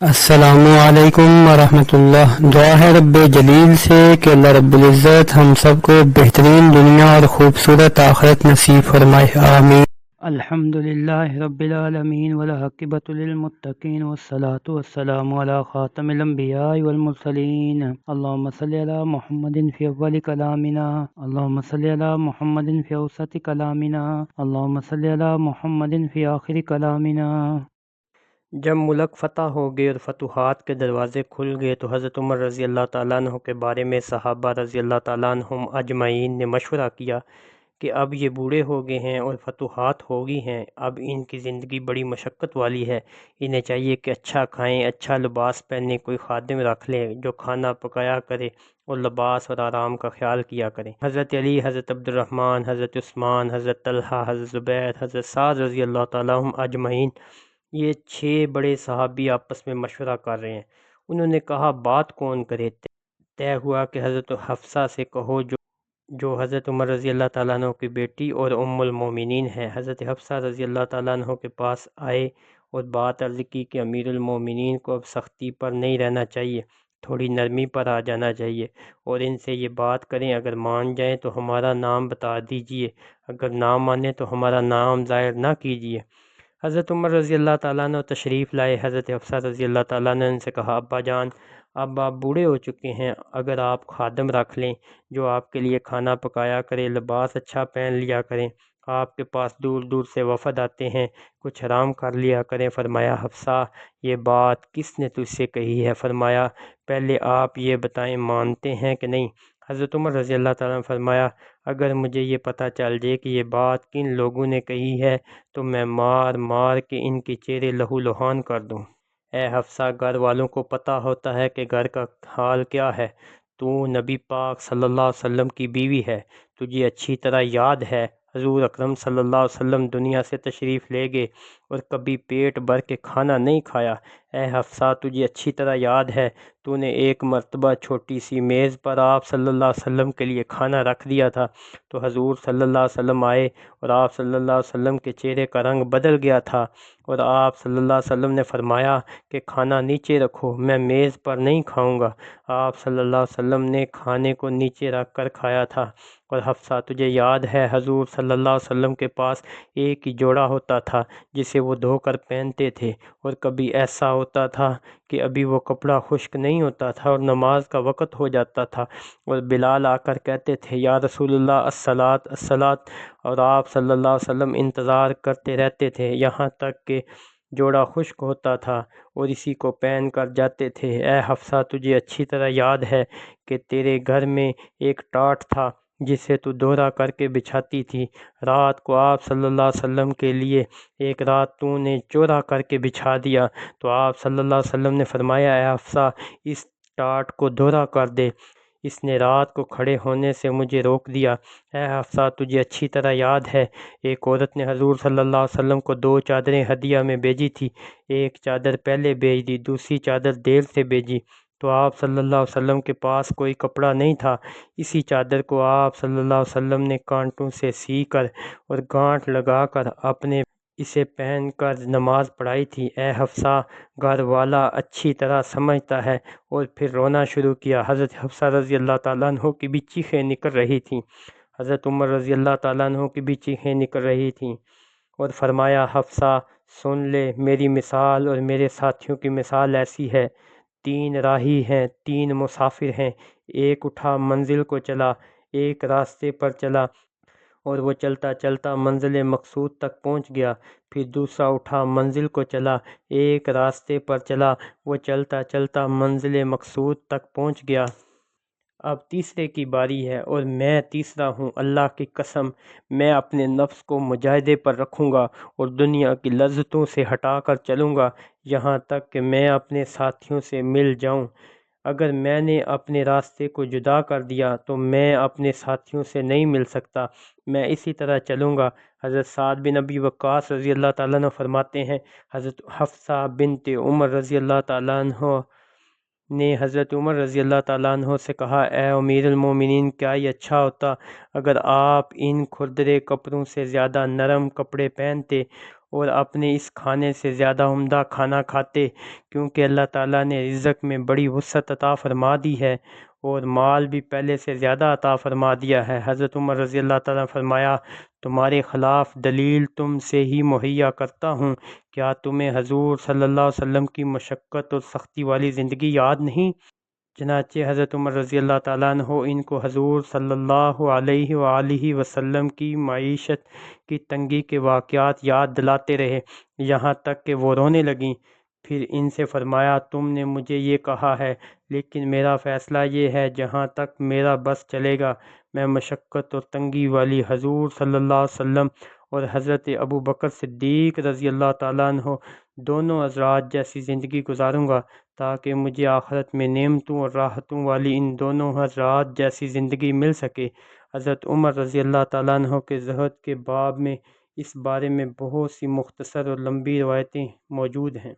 السلام علیکم ورحمۃ اللہ۔ دعا ہے رب جلیل سے کہ اللہ رب العزت ہم سب کو بہترین دنیا اور خوبصورت آخرت نصیب فرمائے، آمین۔ الحمد للہ رب العالمین والعاقبۃ للمتقین والصلاۃ والسلام علی خاتم الانبیاء والمرسلین۔ اللہم صلی علی محمد فی اول کلامنا، اللہم صلی علی محمد فی اوسط کلامنا، اللہم صلی علی محمد فی آخر کلامنا۔ جب ملک فتح ہو گئے اور فتوحات کے دروازے کھل گئے تو حضرت عمر رضی اللہ تعالیٰ عنہ کے بارے میں صحابہ رضی اللہ تعالیٰ عنہم اجمعین نے مشورہ کیا کہ اب یہ بوڑھے ہو گئے ہیں اور فتوحات ہو گئی ہیں، اب ان کی زندگی بڑی مشقت والی ہے، انہیں چاہیے کہ اچھا کھائیں، اچھا لباس پہنیں، کوئی خادم رکھ لیں جو کھانا پکایا کرے اور لباس اور آرام کا خیال کیا کریں۔ حضرت علی، حضرت عبد الرحمن، حضرت عثمان، حضرت طلحہ، حضرت زبیر، حضرت سعد رضی اللہ تعالیٰ عنہم اجمعین، یہ 6 بڑے صحابی آپس میں مشورہ کر رہے ہیں۔ انہوں نے کہا بات کون کرے؟ طے ہوا کہ حضرت حفصہ سے کہو جو حضرت عمر رضی اللہ تعالیٰ عنہ کی بیٹی اور ام المومنین ہے۔ حضرت حفصہ رضی اللہ تعالیٰ عنہ کے پاس آئے اور بات عرض کی کہ امیر المومنین کو اب سختی پر نہیں رہنا چاہیے، تھوڑی نرمی پر آ جانا چاہیے، اور ان سے یہ بات کریں، اگر مان جائیں تو ہمارا نام بتا دیجئے، اگر نہ مانیں تو ہمارا نام ظاہر نہ کیجئے۔ حضرت عمر رضی اللہ تعالیٰ عنہ تشریف لائے۔ حضرت حفصہ رضی اللہ تعالیٰ عنہ نے ان سے کہا ابا جان، اب آپ بوڑھے ہو چکے ہیں، اگر آپ خادم رکھ لیں جو آپ کے لیے کھانا پکایا کرے، لباس اچھا پہن لیا کریں، آپ کے پاس دور دور سے وفد آتے ہیں، کچھ آرام کر لیا کریں۔ فرمایا حفصہ، یہ بات کس نے تجھ سے کہی ہے؟ فرمایا پہلے آپ یہ بتائیں مانتے ہیں کہ نہیں؟ حضرت عمر رضی اللہ تعالیٰ نے فرمایا اگر مجھے یہ پتہ چل جائے کہ یہ بات کن لوگوں نے کہی ہے تو میں مار مار کے ان کے چہرے لہو لہان کر دوں۔ اے حفصہ، گھر والوں کو پتہ ہوتا ہے کہ گھر کا حال کیا ہے، تو نبی پاک صلی اللہ علیہ وسلم کی بیوی ہے، تجھے اچھی طرح یاد ہے حضور اکرم صلی اللہ علیہ وسلم دنیا سے تشریف لے گئے اور کبھی پیٹ بھر کے کھانا نہیں کھایا۔ اے حفصہ، تجھے اچھی طرح یاد ہے تو نے ایک مرتبہ چھوٹی سی میز پر آپ صلی اللہ علیہ وسلم کے لیے کھانا رکھ دیا تھا تو حضور صلی اللہ علیہ وسلم آئے اور آپ صلی اللہ علیہ وسلم کے چہرے کا رنگ بدل گیا تھا، اور آپ صلی اللہ علیہ وسلم نے فرمایا کہ کھانا نیچے رکھو، میں میز پر نہیں کھاؤں گا۔ آپ صلی اللہ علیہ وسلم نے کھانے کو نیچے رکھ کر کھایا تھا۔ اور حفصہ، تجھے یاد ہے حضور صلی اللہ علیہ وسلم کے پاس ایک ہی جوڑا ہوتا تھا جسے وہ دھو کر پہنتے تھے، اور کبھی ایسا ہوتا تھا کہ ابھی وہ کپڑا خشک نہیں ہوتا تھا اور نماز کا وقت ہو جاتا تھا اور بلال آ کر کہتے تھے یا رسول اللہ الصلاۃ الصلاۃ، اور آپ صلی اللہ علیہ وسلم انتظار کرتے رہتے تھے یہاں تک کہ جوڑا خشک ہوتا تھا اور اسی کو پہن کر جاتے تھے۔ اے حفصہ، تجھے اچھی طرح یاد ہے کہ تیرے گھر میں ایک ٹاٹ تھا جسے تو دوہرا کر کے بچھاتی تھی، رات کو آپ صلی اللہ علیہ وسلم کے لیے ایک رات تو نے چورا کر کے بچھا دیا تو آپ صلی اللہ علیہ وسلم نے فرمایا اے حفصہ، اس ٹاٹ کو دوہرا کر دے، اس نے رات کو کھڑے ہونے سے مجھے روک دیا۔ اے حفصہ، تجھے اچھی طرح یاد ہے ایک عورت نے حضور صلی اللہ علیہ وسلم کو 2 چادریں ہدیہ میں بھیجی تھی، ایک چادر پہلے بھیج دی، دوسری چادر دیر سے بھیجی، تو آپ صلی اللہ علیہ وسلم کے پاس کوئی کپڑا نہیں تھا، اسی چادر کو آپ صلی اللہ علیہ وسلم نے کانٹوں سے سی کر اور گانٹھ لگا کر اپنے اسے پہن کر نماز پڑھائی تھی۔ اے حفصہ، گھر والا اچھی طرح سمجھتا ہے، اور پھر رونا شروع کیا۔ حضرت حفصہ رضی اللہ تعالیٰ عنہ کی بھی چیخیں نکل رہی تھیں، حضرت عمر رضی اللہ تعالیٰ عنہ کی بھی چیخیں نکل رہی تھیں، اور فرمایا حفصہ سن لے، میری مثال اور میرے ساتھیوں کی مثال ایسی ہے، 3 راہی ہیں، 3 مسافر ہیں، ایک اٹھا منزل کو چلا، ایک راستے پر چلا اور وہ چلتا چلتا منزل مقصود تک پہنچ گیا، پھر دوسرا اٹھا منزل کو چلا، ایک راستے پر چلا، وہ چلتا چلتا منزل مقصود تک پہنچ گیا۔ اب تیسرے کی باری ہے اور میں تیسرا ہوں، اللہ کی قسم میں اپنے نفس کو مجاہدے پر رکھوں گا اور دنیا کی لذتوں سے ہٹا کر چلوں گا یہاں تک کہ میں اپنے ساتھیوں سے مل جاؤں۔ اگر میں نے اپنے راستے کو جدا کر دیا تو میں اپنے ساتھیوں سے نہیں مل سکتا، میں اسی طرح چلوں گا۔ حضرت سعد بن ابی وقاص رضی اللہ تعالیٰ عنہ فرماتے ہیں حضرت حفصہ بنت عمر رضی اللہ تعالیٰ عنہ نے حضرت عمر رضی اللہ تعالیٰ عنہ سے کہا اے امیر المومنین، کیا یہ اچھا ہوتا اگر آپ ان کھردرے کپڑوں سے زیادہ نرم کپڑے پہنتے اور اپنے اس کھانے سے زیادہ عمدہ کھانا کھاتے، کیونکہ اللہ تعالیٰ نے رزق میں بڑی وسعت عطا فرما دی ہے اور مال بھی پہلے سے زیادہ عطا فرما دیا ہے۔ حضرت عمر رضی اللہ تعالیٰ نے فرمایا، تمہارے خلاف دلیل تم سے ہی مہیا کرتا ہوں، کیا تمہیں حضور صلی اللہ علیہ وسلم کی مشقت اور سختی والی زندگی یاد نہیں؟ چنانچہ حضرت عمر رضی اللہ تعالیٰ عنہ ان کو حضور صلی اللہ علیہ وآلہ وسلم کی معیشت کی تنگی کے واقعات یاد دلاتے رہے، یہاں تک کہ وہ رونے لگیں۔ پھر ان سے فرمایا، تم نے مجھے یہ کہا ہے، لیکن میرا فیصلہ یہ ہے، جہاں تک میرا بس چلے گا میں مشقت اور تنگی والی حضور صلی اللہ علیہ وسلم اور حضرت ابو بکر صدیق رضی اللہ تعالیٰ عنہ دونوں حضرات جیسی زندگی گزاروں گا، تاکہ مجھے آخرت میں نعمتوں اور راحتوں والی ان دونوں حضرات جیسی زندگی مل سکے۔ حضرت عمر رضی اللہ تعالیٰ عنہ کے زہد کے باب میں اس بارے میں بہت سی مختصر اور لمبی روایتیں موجود ہیں۔